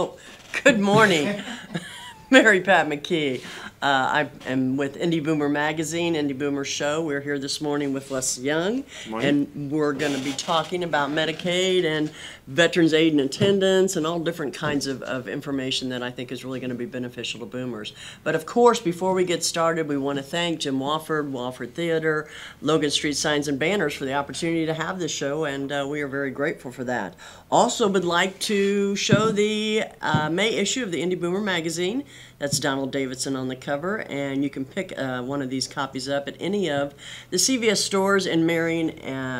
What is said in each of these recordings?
Oh, good morning. Mary Pat McKee. I am with Indy Boomer Magazine, Indy Boomer Show. We're here this morning with Les Young, and we're going to be talking about Medicaid and Veterans Aid and Attendance and all different kinds of information that I think is really going to be beneficial to boomers. But of course, before we get started, we want to thank Jim Wofford Theater, Logan Street Signs and Banners for the opportunity to have this show, and we are very grateful for that. Also would like to show the May issue of the Indy Boomer Magazine. That's Donald Davidson on the cover, and you can pick one of these copies up at any of the CVS stores in Marion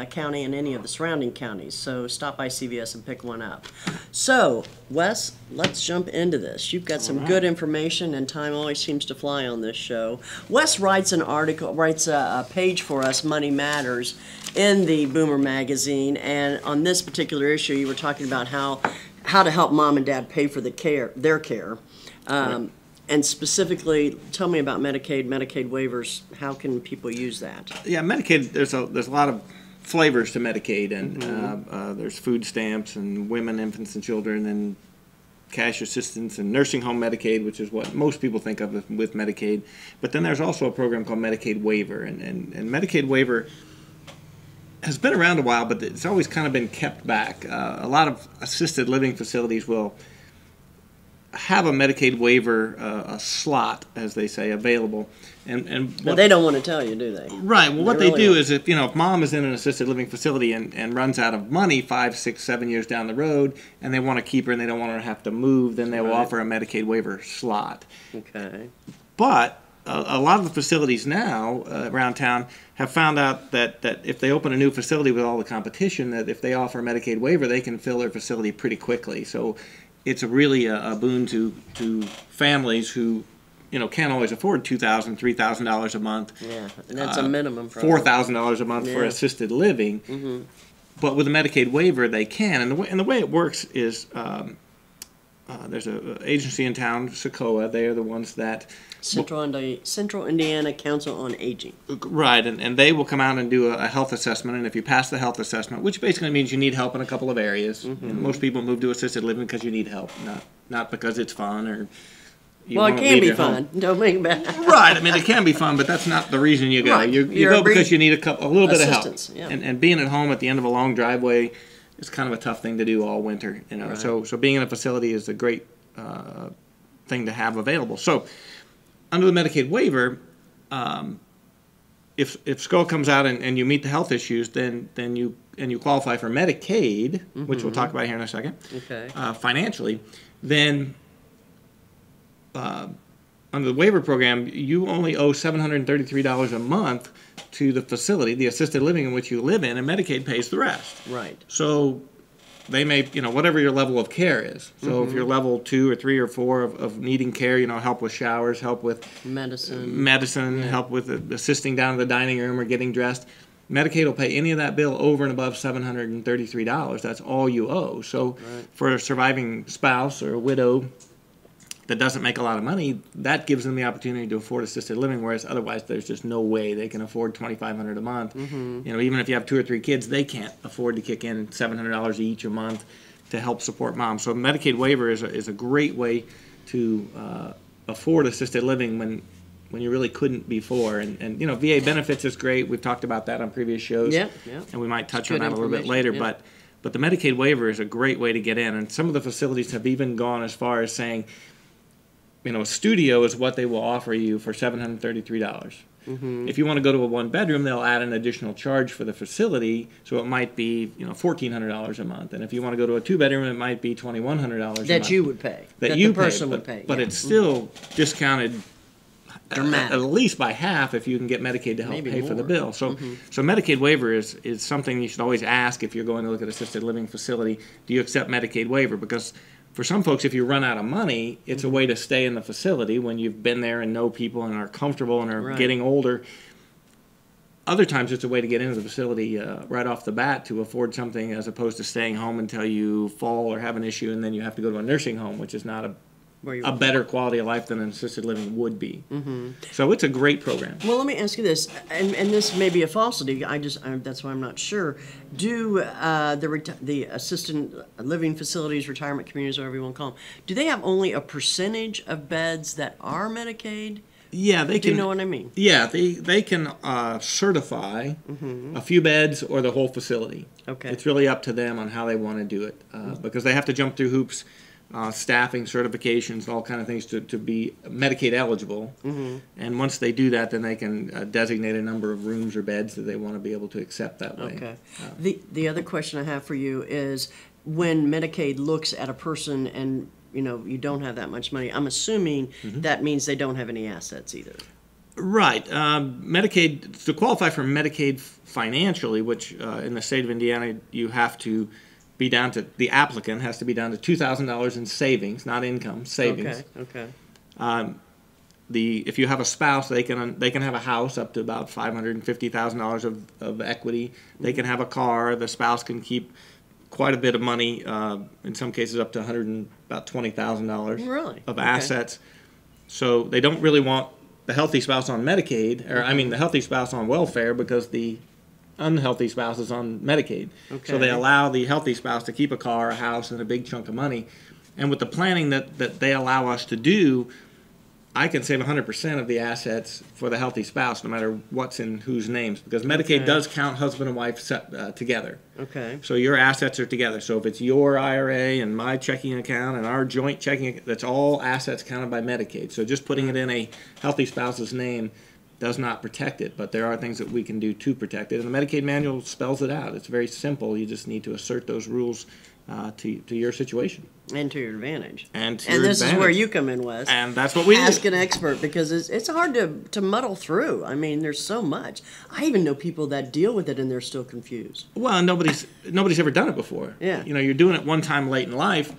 County and any of the surrounding counties. So stop by CVS and pick one up. So, Wes, let's jump into this. You've got some good information, and time always seems to fly on this show. Wes writes a page for us, Money Matters, in the Boomer Magazine, and on this particular issue, you were talking about how to help mom and dad pay for their care. And specifically, tell me about Medicaid waivers. How can people use that? Yeah, Medicaid, there's a lot of flavors to Medicaid, and there's food stamps and women, infants, and children, and cash assistance and nursing home Medicaid, which is what most people think of with Medicaid. But then there's also a program called Medicaid Waiver, and Medicaid Waiver has been around a while, but it's always kind of been kept back. A lot of assisted living facilities will have a Medicaid waiver, a slot, as they say, available. But they don't want to tell you, do they? Right. Well, what they do is if mom is in an assisted living facility and runs out of money 5, 6, 7 years down the road, and they want to keep her and they don't want her to have to move, then they will offer a Medicaid waiver slot. Okay. But a lot of the facilities now around town have found out that if they open a new facility with all the competition, that if they offer a Medicaid waiver, they can fill their facility pretty quickly. So it's really a boon to families who can't always afford $2,000, $3,000 a month. Yeah, and that's a minimum. $4,000 a month for assisted living. But with a Medicaid waiver, they can. And the way it works is there's an agency in town, SACOA. They are the ones that Central Indiana Council on Aging. Right, and they will come out and do a health assessment, and if you pass the health assessment, which basically means you need help in a couple of areas, and most people move to assisted living because you need help, not because it's fun or you well, it can be fun. Don't make it bad. Right, I mean, it can be fun, but that's not the reason you go. Right. You go because you need a little bit of help. Yeah. And being at home at the end of a long driveway is kind of a tough thing to do all winter. Right. So being in a facility is a great thing to have available. So under the Medicaid waiver, if SCO comes out and you meet the health issues, then you qualify for Medicaid, which we'll talk about here in a second. Okay. Financially, then under the waiver program, you only owe $733 a month to the facility, the assisted living in which you live in, and Medicaid pays the rest. Right. So they may, whatever your level of care is. So if you're level 2 or 3 or 4 of needing care, help with showers, help with medicine, help with assisting down in the dining room or getting dressed, Medicaid will pay any of that bill over and above $733. That's all you owe. So for a surviving spouse or a widow that doesn't make a lot of money, that gives them the opportunity to afford assisted living, whereas otherwise there's just no way they can afford $2,500 a month. Even if you have 2 or 3 kids, they can't afford to kick in $700 each a month to help support mom. So Medicaid waiver is a great way to afford assisted living when you really couldn't before. And VA benefits is great. We've talked about that on previous shows. Yeah. And we might touch on that a little bit later. Yeah. But the Medicaid waiver is a great way to get in. And some of the facilities have even gone as far as saying, a studio is what they will offer you for $733. If you want to go to a 1-bedroom, they'll add an additional charge for the facility, so it might be $1,400 a month. And if you want to go to a 2-bedroom, it might be $2,100 a month. That you would pay. That the person would pay. But it's still discounted at least by half if you can get Medicaid to help pay for the bill. So Medicaid waiver is something you should always ask if you're going to look at assisted living facility. Do you accept Medicaid waiver? Because for some folks, if you run out of money, it's a way to stay in the facility when you've been there and know people and are comfortable and are getting older. Other times, it's a way to get into the facility right off the bat to afford something as opposed to staying home until you fall or have an issue and then you have to go to a nursing home, which is not a better quality of life than an assisted living would be. So it's a great program. Well, let me ask you this, and this may be a falsity. That's why I'm not sure. Do the assisted living facilities, retirement communities, whatever you want to call them, do they have only a percentage of beds that are Medicaid? Yeah, they can. Do you know what I mean? Yeah, they can certify a few beds or the whole facility. Okay. It's really up to them on how they want to do it because they have to jump through hoops, staffing, certifications, and all kind of things to be Medicaid eligible. And once they do that, then they can designate a number of rooms or beds that they want to be able to accept that way. Okay. The other question I have for you is when Medicaid looks at a person and you don't have that much money, I'm assuming that means they don't have any assets either. Right. Medicaid, to qualify for Medicaid financially, which in the state of Indiana you have to be down to, the applicant has to be down to $2,000 in savings, not income, savings. Okay. If you have a spouse, they can have a house up to about $550,000 of equity. They can have a car. The spouse can keep quite a bit of money, in some cases up to about $20,000 of assets. So they don't really want the healthy spouse on Medicaid, or the healthy spouse on welfare, because the unhealthy spouse is on Medicaid. So they allow the healthy spouse to keep a car, a house, and a big chunk of money. And with the planning that they allow us to do, I can save 100% of the assets for the healthy spouse, no matter what's in whose names, because Medicaid does count husband and wife together. Okay. So your assets are together. So if it's your IRA and my checking account and our joint checking account, that's all assets counted by Medicaid. So just putting it in a healthy spouse's name does not protect it, but there are things that we can do to protect it. And the Medicaid manual spells it out. It's very simple. You just need to assert those rules to your situation. And to your advantage. And this is where you come in, Wes. And that's what we do. Ask an expert, because it's hard to muddle through. I mean, there's so much. I even know people that deal with it and they're still confused. Well, nobody's ever done it before. Yeah. You're doing it one time late in life.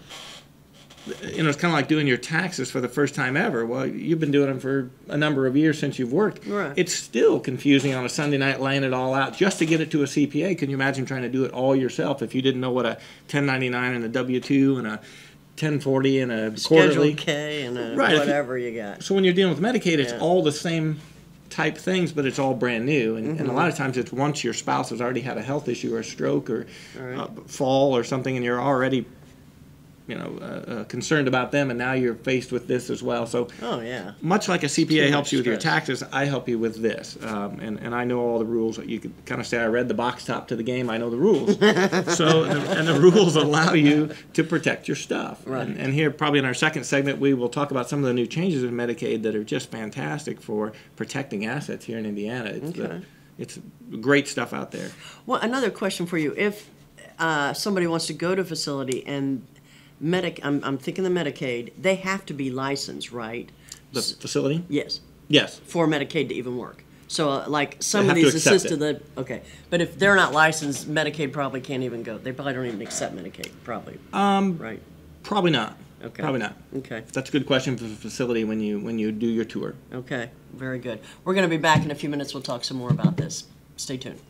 It's kind of like doing your taxes for the first time ever. Well, you've been doing them for a number of years since you've worked. Right. It's still confusing on a Sunday night laying it all out just to get it to a CPA. Can you imagine trying to do it all yourself if you didn't know what a 1099 and a W-2 and a 1040 and a quarterly? Schedule K and a whatever you got. So when you're dealing with Medicaid, it's all the same type things, but it's all brand new. And a lot of times it's once your spouse has already had a health issue or a stroke or fall or something, and you're already concerned about them, and now you're faced with this as well. So much like a CPA helps you with your taxes, I help you with this. And I know all the rules. You could kind of say I read the box top to the game. I know the rules. And the rules allow you to protect your stuff. Right. And here, probably in our second segment, we will talk about some of the new changes in Medicaid that are just fantastic for protecting assets here in Indiana. It's great stuff out there. Well, another question for you. If somebody wants to go to a facility and I'm thinking the Medicaid, they have to be licensed, right? The facility? Yes. Yes. For Medicaid to even work. So, like some of these assisted but if they're not licensed, Medicaid probably can't even go. They probably don't even accept Medicaid, probably. Right. Probably not. Okay. Probably not. Okay. That's a good question for the facility when you do your tour. Okay. Very good. We're going to be back in a few minutes. We'll talk some more about this. Stay tuned.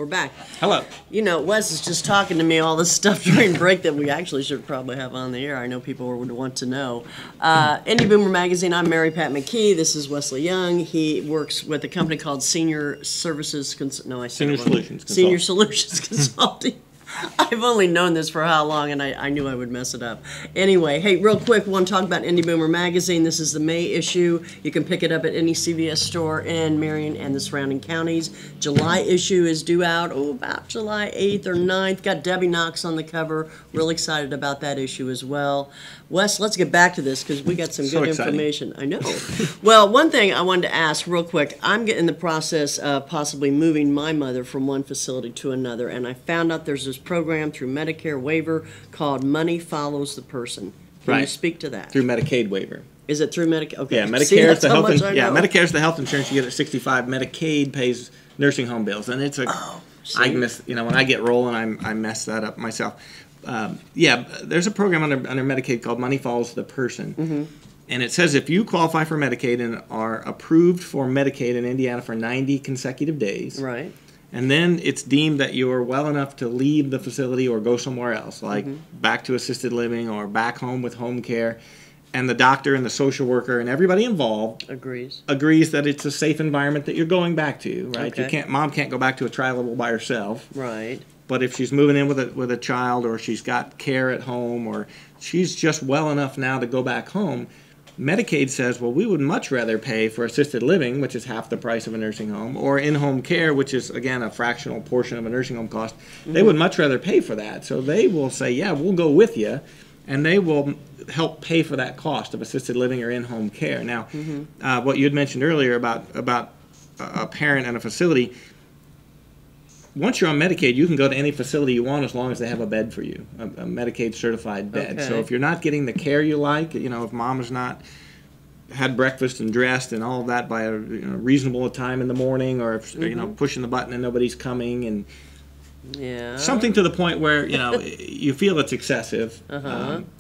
we're back. Hello. You know, Wes is just talking to me all this stuff during break that we actually should probably have on the air. I know people would want to know. Indy Boomer Magazine, I'm Mary Pat McKee. This is Wesley Young. He works with a company called Senior Solutions Consulting. I've only known this for how long, and I knew I would mess it up. Anyway, hey, real quick, want to talk about Indy Boomer Magazine. This is the May issue. You can pick it up at any CVS store in Marion and the surrounding counties. July issue is due out, about July 8th or 9th. Got Debbie Knox on the cover. Real excited about that issue as well. Wes, let's get back to this because we got some good information. I know. Well, one thing I wanted to ask real quick. I'm in the process of possibly moving my mother from one facility to another, and I found out there's this program through Medicare waiver called Money Follows the Person. Can you speak to that? Through Medicaid waiver. Is it through Medicaid? Okay. Yeah, Medicare is the health. Medicare's the health insurance you get at 65. Medicaid pays nursing home bills, and it's a. I miss. When I get rolling, I mess that up myself. There's a program under Medicaid called Money Follows the Person, and it says if you qualify for Medicaid and are approved for Medicaid in Indiana for 90 consecutive days, right. And then it's deemed that you're well enough to leave the facility or go somewhere else, like back to assisted living or back home with home care. And the doctor and the social worker and everybody involved agrees that it's a safe environment that you're going back to, right? Okay. Mom can't go back to a tri-level by herself. Right. But if she's moving in with a child or she's got care at home or she's just well enough now to go back home, Medicaid says, well, we would much rather pay for assisted living, which is half the price of a nursing home, or in-home care, which is, again, a fractional portion of a nursing home cost. They would much rather pay for that. So they will say, yeah, we'll go with you, and they will help pay for that cost of assisted living or in-home care. Now, what you had mentioned earlier about a parent and a facility, once you're on Medicaid, you can go to any facility you want as long as they have a bed for you, a Medicaid certified bed. Okay. So if you're not getting the care you like, if mom has not had breakfast and dressed and all of that by a reasonable time in the morning, or if pushing the button and nobody's coming, and something to the point where you feel it's excessive,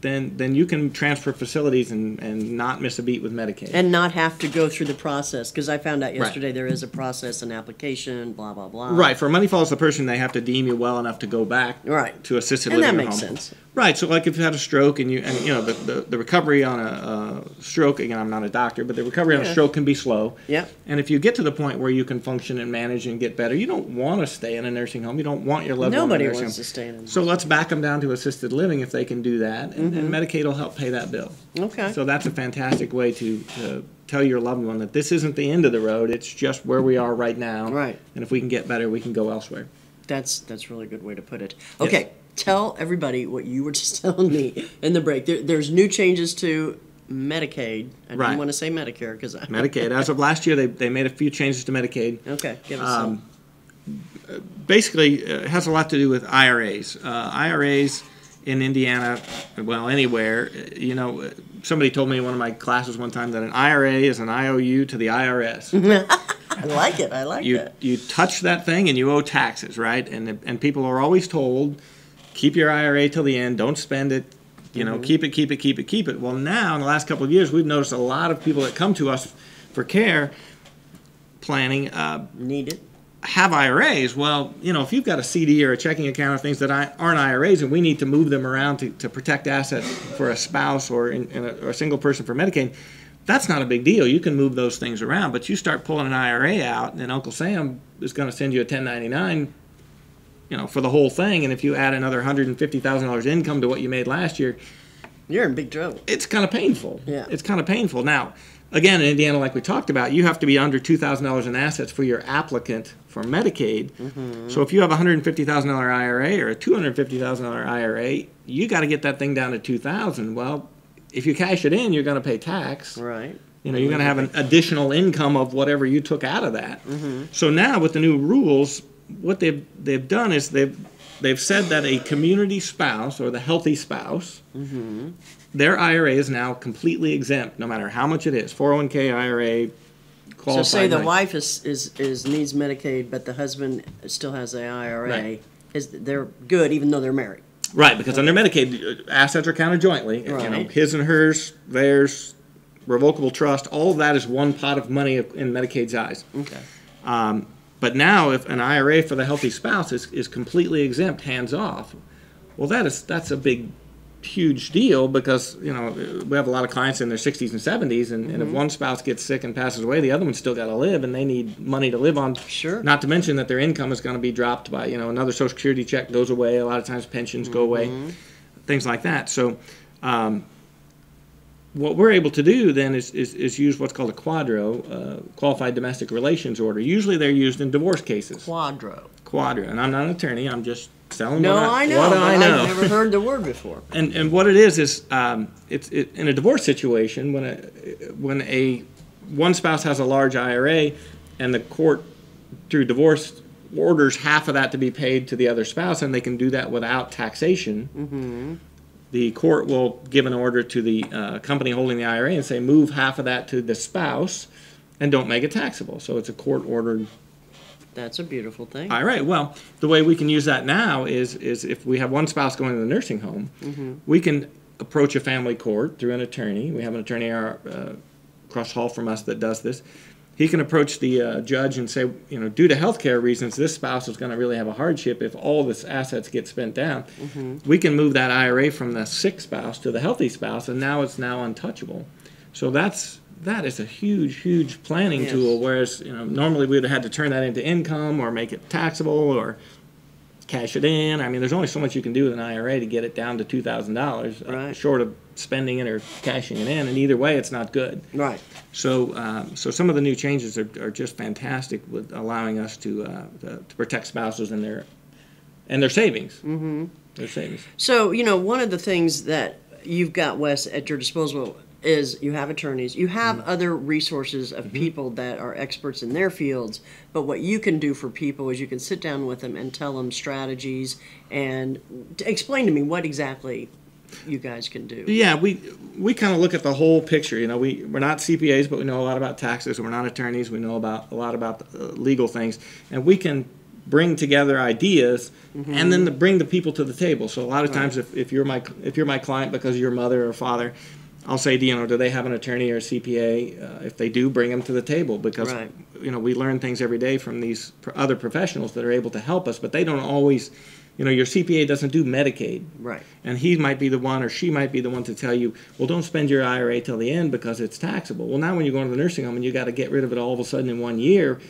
then you can transfer facilities and not miss a beat with Medicaid and not have to go through the process, because I found out yesterday there is a process and application, blah blah blah. Right. For Money Follows the Person, they have to deem you well enough to go back to assisted living. And that makes sense. Right. So like if you had a stroke and the recovery on a stroke, again, I'm not a doctor, but the recovery on a stroke can be slow. Yeah. And if you get to the point where you can function and manage and get better, you don't want to stay in a nursing home. You don't want your loved one in a nursing home. Nobody wants to stay in a nursing home. So let's back them down to assisted living if they can do that, and Medicaid will help pay that bill. Okay. So that's a fantastic way to tell your loved one that this isn't the end of the road. It's just where we are right now. Right. And if we can get better, we can go elsewhere. That's a really good way to put it. Okay. Yes. Tell everybody what you were just telling me in the break. There's new changes to Medicaid. I didn't want to say Medicare because Medicaid. As of last year, they made a few changes to Medicaid. Okay, give us some. Basically, it has a lot to do with IRAs. IRAs in Indiana, well, anywhere. Somebody told me in one of my classes one time that an IRA is an IOU to the IRS. I like it. I like it. You touch that thing and you owe taxes, right? And people are always told, keep your IRA till the end. Don't spend it. Keep it. Well, now in the last couple of years, we've noticed a lot of people that come to us for care planning need it. Have IRAs. Well, if you've got a CD or a checking account or things that aren't IRAs, and we need to move them around to protect assets for a spouse or a single person for Medicaid, that's not a big deal. You can move those things around. But you start pulling an IRA out, and then Uncle Sam is going to send you a 1099. For the whole thing, and if you add another $150,000 income to what you made last year, you're in big trouble. It's kind of painful. Yeah. It's kind of painful. Now, again, in Indiana, like we talked about, you have to be under $2,000 in assets for your applicant for Medicaid. So if you have a $150,000 IRA or a $250,000 IRA, you got to get that thing down to $2,000. Well, if you cash it in, you're going to pay tax. Right. You're going to have an additional income of whatever you took out of that. So now with the new rules, what they've done is they've said that a community spouse or the healthy spouse, their IRA is now completely exempt, no matter how much it is. 401k, IRA, qualified. So say the wife is needs Medicaid, but the husband still has the IRA. Right. They're good even though they're married. Right, because under Medicaid, assets are counted jointly. Right. His and hers, theirs, revocable trust, all of that is one pot of money in Medicaid's eyes. Okay. But now, if an IRA for the healthy spouse is completely exempt, hands off, well, that's a big, huge deal, because we have a lot of clients in their 60s and 70s, and if one spouse gets sick and passes away, the other one's still got to live, and they need money to live on. Sure. Not to mention that their income is going to be dropped by another Social Security check goes away. A lot of times pensions go away, things like that. So. What we're able to do then is use what's called a quadro, qualified domestic relations order. Usually they're used in divorce cases. Quadro. And I'm not an attorney. I'm just telling what I know. I know. I've never heard the word before. And what it is it's in a divorce situation when one spouse has a large IRA and the court through divorce orders half of that to be paid to the other spouse, and they can do that without taxation. The court will give an order to the company holding the IRA and say, move half of that to the spouse and don't make it taxable. So it's a court-ordered. That's a beautiful thing. IRA. Well, the way we can use that now is if we have one spouse going to the nursing home, we can approach a family court through an attorney. We have an attorney across the hall from us that does this. He can approach the judge and say, due to health care reasons, this spouse is going to really have a hardship if all this assets get spent down. We can move that IRA from the sick spouse to the healthy spouse, and now it's untouchable. So that is a huge, huge planning tool, whereas normally we would have had to turn that into income or make it taxable or cash it in. I mean, there's only so much you can do with an IRA to get it down to $2,000, short of spending it or cashing it in, and either way, it's not good. Right. So, so some of the new changes are just fantastic with allowing us to protect spouses and their savings. Their savings. So, one of the things that you've got, Wes, at your disposal is you have attorneys, you have other resources of people that are experts in their fields, but what you can do for people is you can sit down with them and tell them strategies and explain to me what exactly you guys can do. Yeah, we kind of look at the whole picture. We're not CPAs, but we know a lot about taxes. We're not attorneys. We know a lot about legal things, and we can bring together ideas and then bring the people to the table. So a lot of times, if you're my client because you're your mother or father, I'll say, do they have an attorney or a CPA? If they do, bring them to the table, because we learn things every day from these other professionals that are able to help us, but they don't always. Your CPA doesn't do Medicaid. Right. And he might be the one or she might be the one to tell you, well, don't spend your IRA till the end because it's taxable. Well, now when you go into the nursing home and you got to get rid of it all of a sudden in 1 year,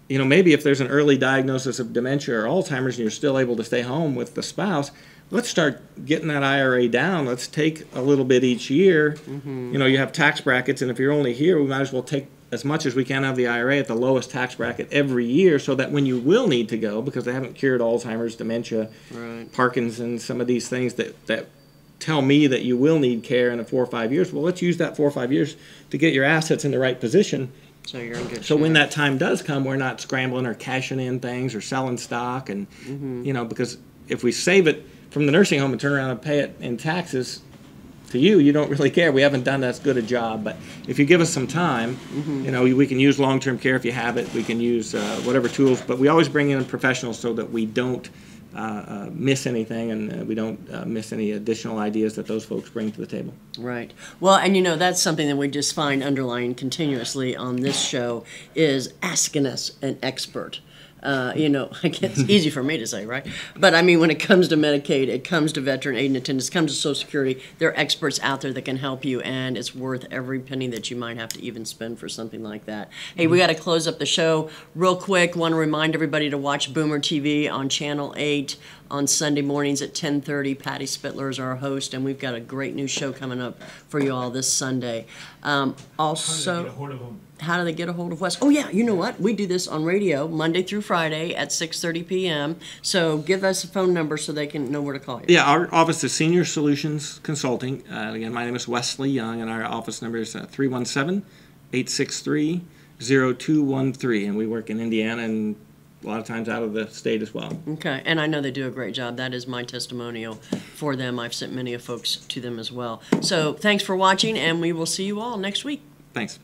maybe if there's an early diagnosis of dementia or Alzheimer's and you're still able to stay home with the spouse, let's start getting that IRA down. Let's take a little bit each year. You have tax brackets, and if you're only here, we might as well take as much as we can out of the IRA at the lowest tax bracket every year, so that when you will need to go, because they haven't cured Alzheimer's, dementia, Parkinson's, some of these things that tell me that you will need care in 4 or 5 years, well, let's use that 4 or 5 years to get your assets in the right position. So you're in good shape. So when that time does come, we're not scrambling or cashing in things or selling stock, and because if we save it from the nursing home and turn around and pay it in taxes to you don't really care. We haven't done as good a job. But if you give us some time, we can use long-term care if you have it. We can use whatever tools. But we always bring in professionals so that we don't miss anything, and we don't miss any additional ideas that those folks bring to the table. Right. Well, and that's something that we just find underlying continuously on this show is asking us an expert. I guess it's easy for me to say, right? But I mean, when it comes to Medicaid, it comes to veteran aid and attendance, it comes to Social Security, there are experts out there that can help you, and it's worth every penny that you might have to even spend for something like that. Hey, we got to close up the show real quick. Want to remind everybody to watch Boomer TV on Channel 8 on Sunday mornings at 10:30. Patty Spittler is our host, and we've got a great new show coming up for you all this Sunday. Also, how do they get a hold of Wes? Oh, yeah, you know what? We do this on radio Monday through Friday at 6:30 p.m. So give us a phone number so they can know where to call you. Yeah, our office is Senior Solutions Consulting. Again, my name is Wesley Young, and our office number is 317-863-0213. And we work in Indiana and a lot of times out of the state as well. Okay, and I know they do a great job. That is my testimonial for them. I've sent many of folks to them as well. So thanks for watching, and we will see you all next week. Thanks.